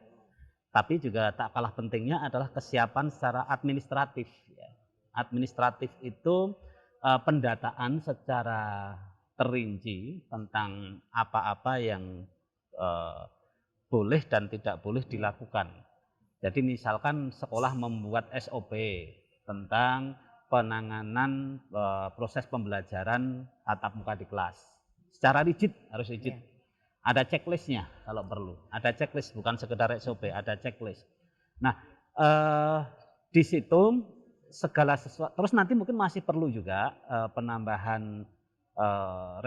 Tapi juga tak kalah pentingnya adalah kesiapan secara administratif. Ya. Administratif itu pendataan secara terinci tentang apa-apa yang boleh dan tidak boleh dilakukan. Jadi misalkan sekolah membuat SOP tentang penanganan proses pembelajaran tatap muka di kelas. Secara rigid, harus rigid. Ada checklistnya kalau perlu. Ada checklist, bukan sekedar SOP, ada checklist. Nah, di situ segala sesuatu. Terus nanti mungkin masih perlu juga penambahan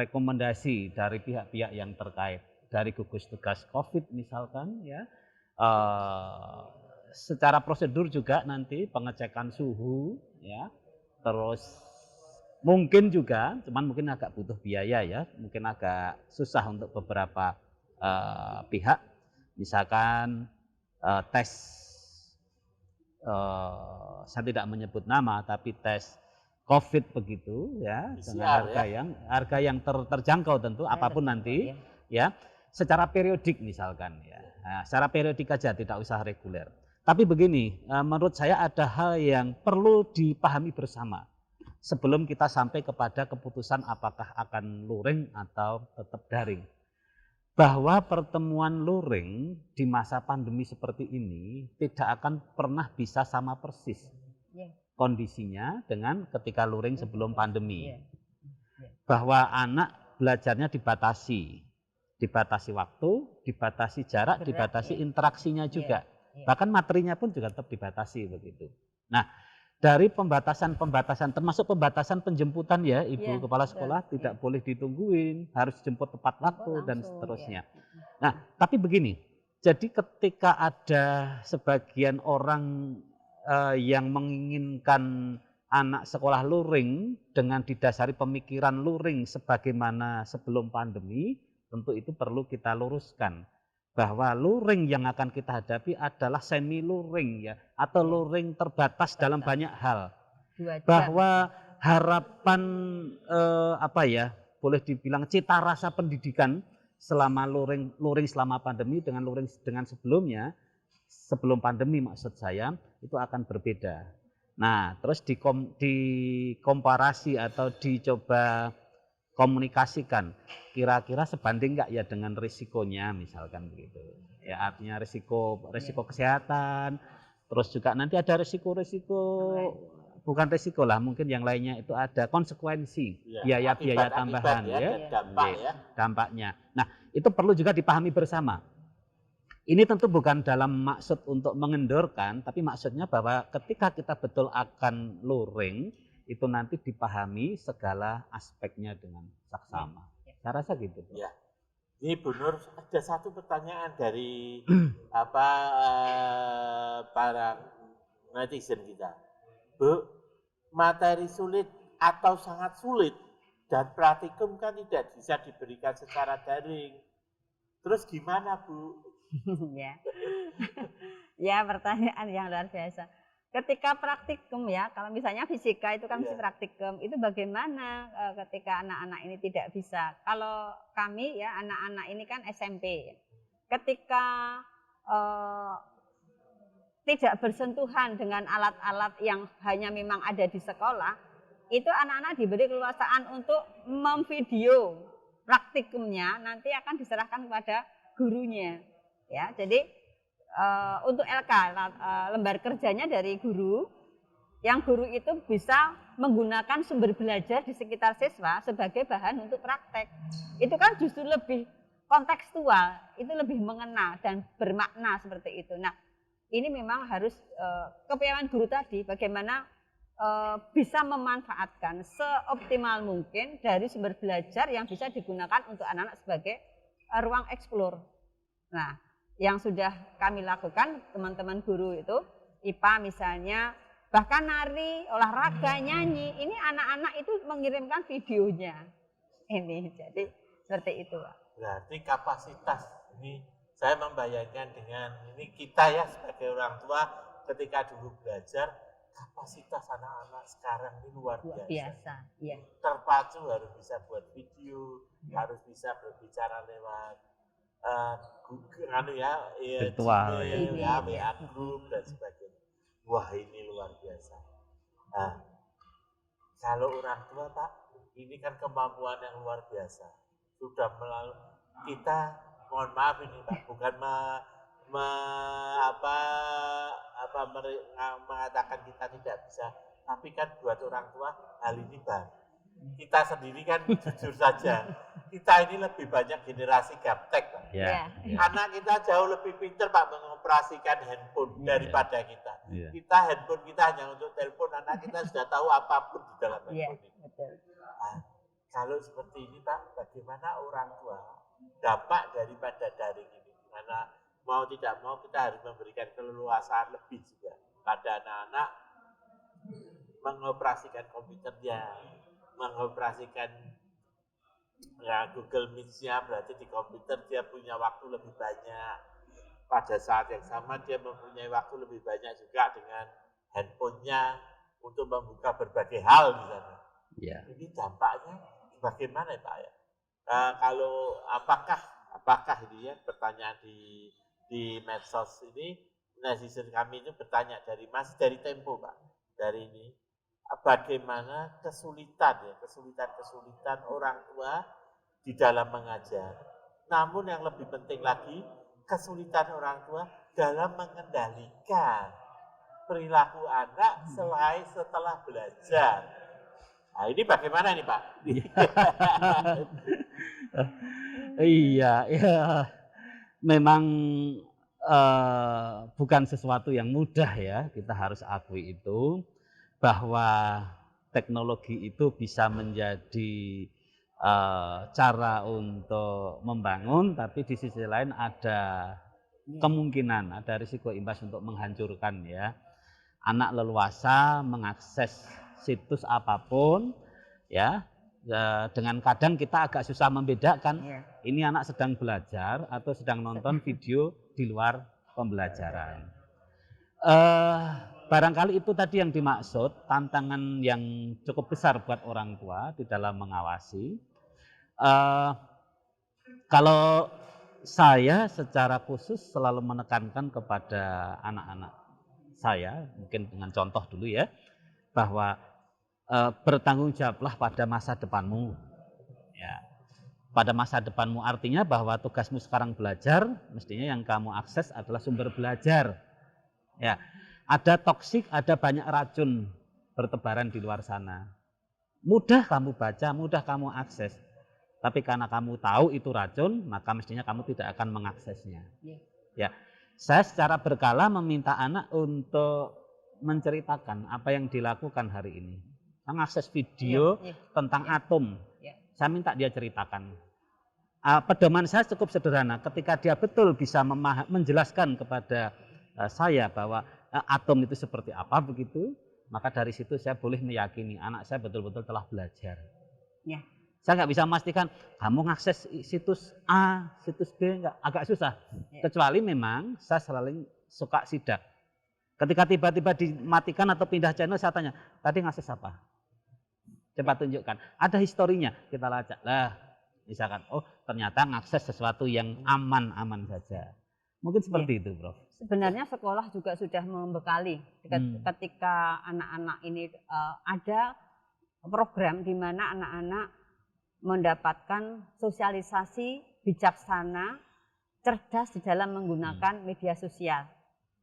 rekomendasi dari pihak-pihak yang terkait. Dari gugus tugas COVID misalkan ya. Secara prosedur juga nanti pengecekan suhu ya. Terus mungkin juga, cuman mungkin agak butuh biaya ya, mungkin agak susah untuk beberapa pihak. Misalkan tes, saya tidak menyebut nama, tapi tes COVID begitu ya, dengan harga yang terjangkau tentu, apapun nanti ya, secara periodik misalkan ya. Nah, secara periodik aja, tidak usah reguler. Tapi begini, menurut saya ada hal yang perlu dipahami bersama sebelum kita sampai kepada keputusan apakah akan luring atau tetap daring. Bahwa pertemuan luring di masa pandemi seperti ini tidak akan pernah bisa sama persis kondisinya dengan ketika luring sebelum pandemi. Bahwa anak belajarnya dibatasi waktu, dibatasi jarak, dibatasi interaksinya juga. Bahkan materinya pun juga tetap dibatasi begitu. Nah, dari pembatasan termasuk pembatasan penjemputan ya Ibu Kepala Sekolah, tidak boleh ditungguin, harus jemput tepat waktu dan seterusnya. Nah, tapi begini, jadi ketika ada sebagian orang yang menginginkan anak sekolah luring dengan didasari pemikiran luring sebagaimana sebelum pandemi, tentu itu perlu kita luruskan. Bahwa luring yang akan kita hadapi adalah semi luring ya, atau luring terbatas dalam banyak hal. 2 jam. Bahwa harapan boleh dibilang cita rasa pendidikan selama luring selama pandemi dengan luring dengan sebelumnya, sebelum pandemi maksud saya, itu akan berbeda. Nah, terus dikomparasi atau dicoba komunikasikan, kira-kira sebanding nggak ya dengan risikonya, misalkan begitu. Ya, artinya risiko kesehatan, terus juga nanti ada risiko bukan risiko lah, mungkin yang lainnya itu ada konsekuensi, biaya tambahan ya, dampaknya. Nah, itu perlu juga dipahami bersama. Ini tentu bukan dalam maksud untuk mengendorkan, tapi maksudnya bahwa ketika kita betul akan luring, itu nanti dipahami segala aspeknya dengan saksama. Saya rasa gitu. Ya. Ini Bu Nur, ada satu pertanyaan dari para netizen kita. Bu, materi sulit atau sangat sulit dan praktikum kan tidak bisa diberikan secara daring. Terus gimana, Bu? Ya, pertanyaan yang luar biasa. Ketika praktikum ya, kalau misalnya fisika itu kan mesti praktikum, itu bagaimana ketika anak-anak ini tidak bisa? Kalau kami ya, anak-anak ini kan SMP. Ketika tidak bersentuhan dengan alat-alat yang hanya memang ada di sekolah, itu anak-anak diberi keleluasaan untuk memvideo praktikumnya, nanti akan diserahkan kepada gurunya. Ya, jadi untuk LK, lembar kerjanya dari guru, yang guru itu bisa menggunakan sumber belajar di sekitar siswa sebagai bahan untuk praktek. Itu kan justru lebih kontekstual, itu lebih mengena dan bermakna seperti itu. Nah, ini memang harus kepiawaian guru tadi, bagaimana bisa memanfaatkan seoptimal mungkin dari sumber belajar yang bisa digunakan untuk anak-anak sebagai ruang eksplor. Nah, yang sudah kami lakukan teman-teman guru itu, IPA misalnya, bahkan nari, olahraga, nyanyi, ini anak-anak itu mengirimkan videonya. Ini jadi seperti itu. Berarti kapasitas ini saya membayangkan dengan ini kita ya sebagai orang tua ketika dulu belajar, kapasitas anak-anak sekarang ini luar biasa. Ya. Terpacu, harus bisa buat video, harus bisa berbicara lewat virtual, WA group dan sebagainya. Wah, ini luar biasa. Nah, kalau orang tua Pak, ini kan kemampuan yang luar biasa. Sudah melalui kita, mohon maaf ini Pak, bukan mengatakan kita tidak bisa, tapi kan buat orang tua hal ini baru. Kita sendiri kan jujur saja, kita ini lebih banyak generasi gaptek Pak. Anak kita jauh lebih pintar Pak mengoperasikan handphone daripada kita. Kita handphone kita hanya untuk telepon, anak kita sudah tahu apapun di dalam handphone ini. Nah, kalau seperti ini Pak, bagaimana orang tua dampak daripada daring ini? Karena mau tidak mau kita harus memberikan keleluasaan lebih juga pada anak-anak mengoperasikan komputernya, mengoperasikan Google Meet-nya, berarti di komputer dia punya waktu lebih banyak. Pada saat yang sama dia mempunyai waktu lebih banyak juga dengan handphonenya untuk membuka berbagai hal di sana. Ini dampaknya bagaimana Pak ya? Kalau apakah ini ya pertanyaan di medsos ini, netizen kami itu bertanya dari Tempo Pak, dari ini. Bagaimana kesulitan orang tua di dalam mengajar. Namun yang lebih penting lagi, kesulitan orang tua dalam mengendalikan perilaku anak setelah belajar. Nah, ini bagaimana nih Pak? Iya, memang bukan sesuatu yang mudah ya, kita harus akui itu. Bahwa teknologi itu bisa menjadi cara untuk membangun, tapi di sisi lain ada kemungkinan, ada risiko imbas untuk menghancurkan ya. Anak leluasa mengakses situs apapun, ya, dengan kadang kita agak susah membedakan ini anak sedang belajar atau sedang nonton video di luar pembelajaran. Barangkali itu tadi yang dimaksud, tantangan yang cukup besar buat orang tua di dalam mengawasi. Kalau saya secara khusus selalu menekankan kepada anak-anak saya, mungkin dengan contoh dulu ya, bahwa bertanggung jawablah pada masa depanmu. Ya. Pada masa depanmu artinya bahwa tugasmu sekarang belajar, mestinya yang kamu akses adalah sumber belajar. Ya. Ada toksik, ada banyak racun bertebaran di luar sana. Mudah kamu baca, mudah kamu akses. Tapi karena kamu tahu itu racun, maka mestinya kamu tidak akan mengaksesnya. Ya, saya secara berkala meminta anak untuk menceritakan apa yang dilakukan hari ini. Saya mengakses video tentang atom. Saya minta dia ceritakan. Pedoman saya cukup sederhana. Ketika dia betul bisa menjelaskan kepada saya bahwa atom itu seperti apa begitu, maka dari situ saya boleh meyakini anak saya betul-betul telah belajar. Ya. Saya nggak bisa memastikan kamu ngakses situs A, situs B, agak susah. Kecuali memang saya selalu suka sidak. Ketika tiba-tiba dimatikan atau pindah channel, saya tanya, tadi ngakses apa? Coba tunjukkan. Ada historinya, kita lacak. Lah, misalkan, oh ternyata ngakses sesuatu yang aman-aman saja. Mungkin seperti itu, Prof. Sebenarnya sekolah juga sudah membekali ketika anak-anak ini ada program di mana anak-anak mendapatkan sosialisasi bijaksana, cerdas di dalam menggunakan media sosial,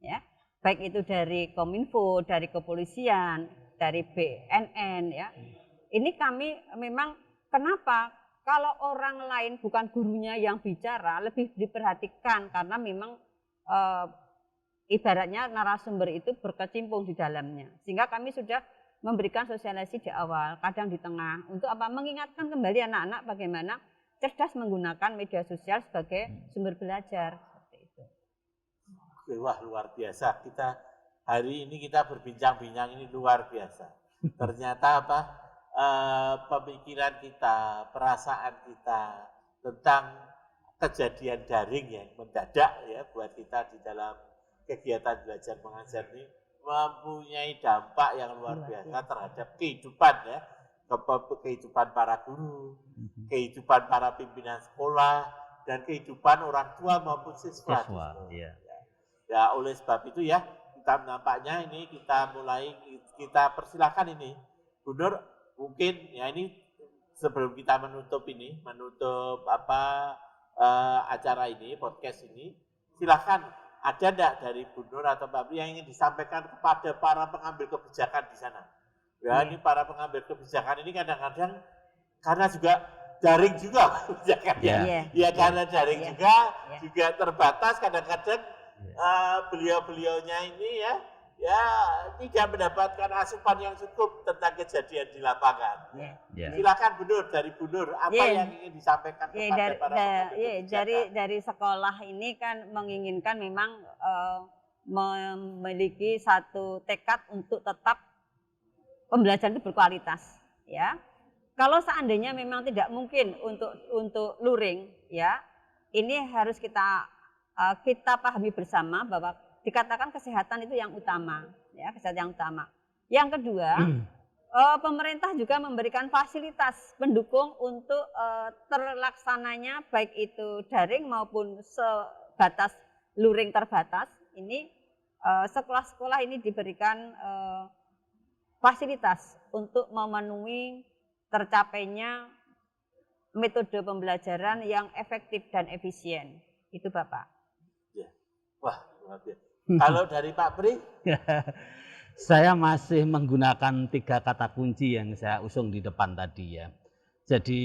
ya, baik itu dari Kominfo, dari kepolisian, dari BNN, ya. Ini kami memang kenapa kalau orang lain bukan gurunya yang bicara lebih diperhatikan karena memang ibaratnya narasumber itu berkecimpung di dalamnya, sehingga kami sudah memberikan sosialisasi di awal, kadang di tengah, untuk apa? Mengingatkan kembali anak-anak bagaimana cerdas menggunakan media sosial sebagai sumber belajar. Seperti itu. Wah, luar biasa. Hari ini kita berbincang-bincang ini luar biasa. Ternyata apa? Pemikiran kita, perasaan kita tentang kejadian daring yang mendadak ya buat kita di dalam kegiatan belajar mengajar ini mempunyai dampak yang luar biasa terhadap kehidupan ya, kehidupan para guru, kehidupan para pimpinan sekolah, dan kehidupan orang tua maupun siswa. Ya, oleh sebab itu ya, kita nampaknya ini kita persilahkan ini, Bu Nur, mungkin ya ini sebelum kita menutup acara ini, podcast ini, silakan. Ada enggak dari Bu Nur atau Pak Pri yang ingin disampaikan kepada para pengambil kebijakan di sana? Ya, ini para pengambil kebijakan ini kadang-kadang karena juga daring juga kebijakannya. Ya, karena daring juga terbatas kadang-kadang beliau-beliaunya ini ya tidak mendapatkan asupan yang cukup tentang kejadian di lapangan. Silakan Bu Nur, dari Bu Nur apa yang ingin disampaikan kepada para pengambil dari sekolah ini kan menginginkan memang memiliki satu tekad untuk tetap pembelajaran itu berkualitas, ya. Kalau seandainya memang tidak mungkin untuk luring, ya, ini harus kita pahami bersama bahwa dikatakan kesehatan itu yang utama, ya, kesehatan yang utama. Yang kedua, pemerintah juga memberikan fasilitas pendukung untuk terlaksananya baik itu daring maupun sebatas luring terbatas. Ini sekolah-sekolah ini diberikan fasilitas untuk memenuhi tercapainya metode pembelajaran yang efektif dan efisien. Itu Bapak. Ya. Wah, luar biasa. Kalau dari Pak Pri? Saya masih menggunakan 3 kata kunci yang saya usung di depan tadi ya. Jadi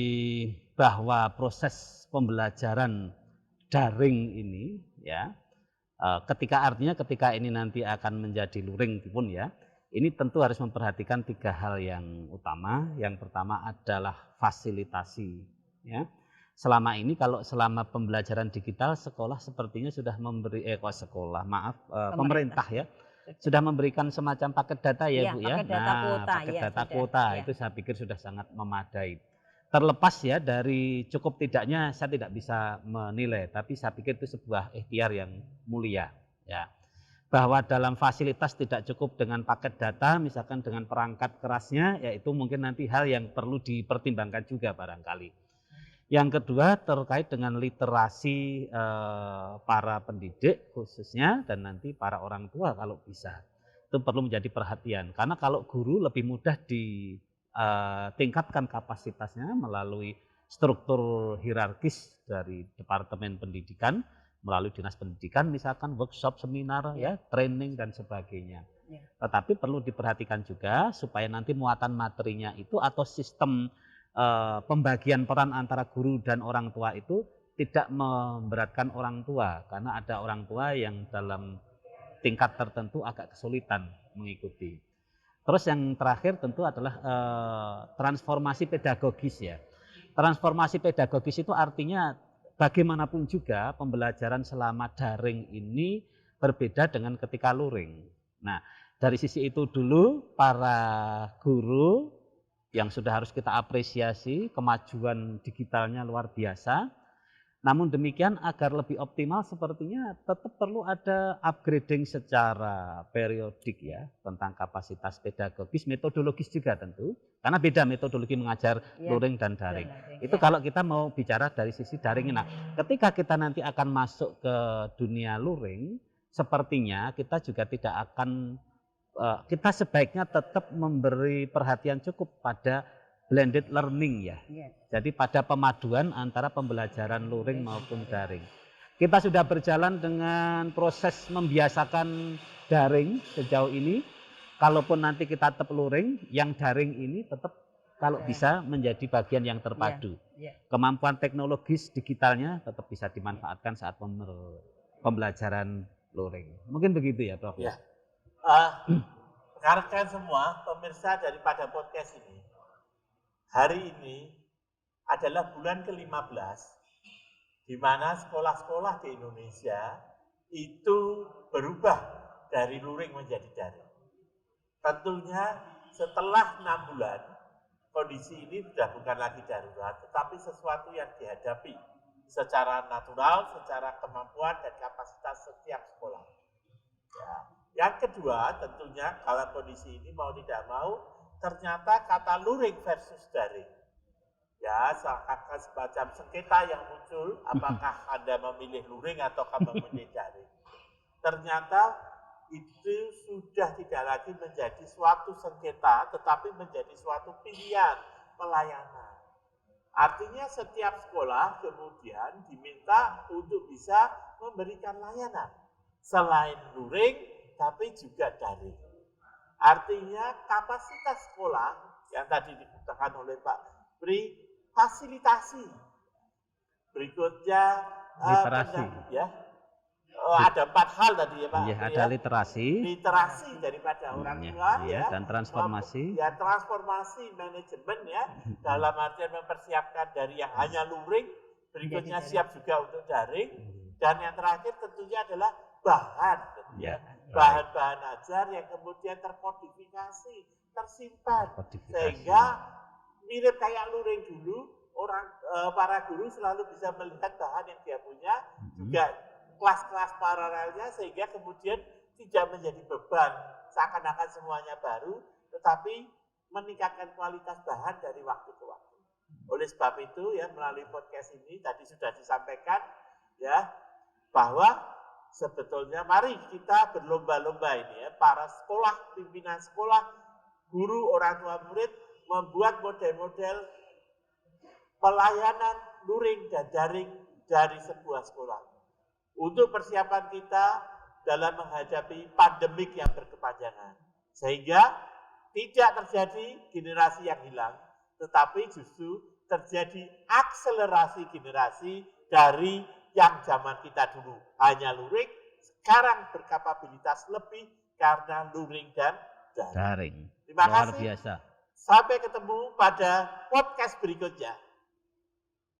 bahwa proses pembelajaran daring ini ya, ketika ini nanti akan menjadi luring pun ya, ini tentu harus memperhatikan 3 hal yang utama. Yang pertama adalah fasilitasi ya. Selama pembelajaran digital, sekolah sepertinya sudah memberi pemerintah ya sudah memberikan semacam paket data ya, Iya, Bu ya. paket data kuota, Paket ya, data sudah, kuota ya. itu saya pikir sudah sangat memadai. Terlepas ya dari cukup tidaknya saya tidak bisa menilai, tapi saya pikir itu sebuah ikhtiar yang mulia ya. Bahwa dalam fasilitas tidak cukup dengan paket data, misalkan dengan perangkat kerasnya, yaitu mungkin nanti hal yang perlu dipertimbangkan juga barangkali. Yang kedua terkait dengan literasi para pendidik khususnya dan nanti para orang tua kalau bisa. Itu perlu menjadi perhatian karena kalau guru lebih mudah ditingkatkan kapasitasnya melalui struktur hierarkis dari Departemen Pendidikan, melalui Dinas Pendidikan misalkan workshop, seminar, ya, training dan sebagainya. Ya. Tetapi perlu diperhatikan juga supaya nanti muatan materinya itu atau sistem pembagian peran antara guru dan orang tua itu tidak memberatkan orang tua karena ada orang tua yang dalam tingkat tertentu agak kesulitan mengikuti. Terus yang terakhir tentu adalah transformasi pedagogis ya. Transformasi pedagogis itu artinya bagaimanapun juga pembelajaran selama daring ini berbeda dengan ketika luring. Nah, dari sisi itu dulu para guru yang sudah harus kita apresiasi, kemajuan digitalnya luar biasa. Namun demikian agar lebih optimal sepertinya tetap perlu ada upgrading secara periodik ya tentang kapasitas pedagogis, metodologis juga tentu. Karena beda metodologi mengajar luring dan daring. Itu kalau kita mau bicara dari sisi daring. Nah, ketika kita nanti akan masuk ke dunia luring, sepertinya kita juga tidak akan kita sebaiknya tetap memberi perhatian cukup pada blended learning ya. Jadi pada pemaduan antara pembelajaran luring maupun daring. Kita sudah berjalan dengan proses membiasakan daring sejauh ini. Kalaupun nanti kita tetap luring, yang daring ini tetap kalau bisa menjadi bagian yang terpadu. Kemampuan teknologis digitalnya tetap bisa dimanfaatkan saat pembelajaran luring. Mungkin begitu ya, Prof. Ya. Rekan semua pemirsa daripada podcast ini, hari ini adalah bulan ke-15 di mana sekolah-sekolah di Indonesia itu berubah dari luring menjadi daring. Tentunya setelah 6 bulan kondisi ini sudah bukan lagi darurat, tetapi sesuatu yang dihadapi secara natural, secara kemampuan dan kapasitas setiap sekolah. Ya. Yang kedua, tentunya kalau kondisi ini mau tidak mau, ternyata kata luring versus daring. Ya, seakan semacam sengketa yang muncul, apakah Anda memilih luring atau memilih daring. Ternyata itu sudah tidak lagi menjadi suatu sengketa, tetapi menjadi suatu pilihan pelayanan. Artinya setiap sekolah kemudian diminta untuk bisa memberikan layanan. Selain luring, tapi juga daring. Artinya kapasitas sekolah yang tadi dikatakan oleh Pak Pri, fasilitasi. Berikutnya literasi. Ada 4 hal tadi ya Pak. Ya, ada literasi. Literasi daripada orang tua dan transformasi. Ya, transformasi manajemen ya. Dalam artian mempersiapkan dari yang hanya luring, berikutnya siap juga untuk daring. Dan yang terakhir tentunya adalah bahan. Bahan-bahan ajar yang kemudian terkodifikasi, tersimpan. Sehingga mirip kayak luring dulu, para guru selalu bisa melihat bahan yang dia punya, juga kelas-kelas paralelnya, sehingga kemudian tidak menjadi beban seakan-akan semuanya baru, tetapi meningkatkan kualitas bahan dari waktu ke waktu. Oleh sebab itu ya, melalui podcast ini tadi sudah disampaikan ya, bahwa sebetulnya mari kita berlomba-lomba ini ya, para sekolah, pimpinan sekolah, guru, orang tua murid, membuat model-model pelayanan luring dan daring dari sebuah sekolah. Untuk persiapan kita dalam menghadapi pandemik yang berkepanjangan. Sehingga tidak terjadi generasi yang hilang, tetapi justru terjadi akselerasi generasi dari yang zaman kita dulu hanya luring, sekarang berkapabilitas lebih karena luring dan daring. Terima kasih. Luar biasa. Sampai ketemu pada podcast berikutnya.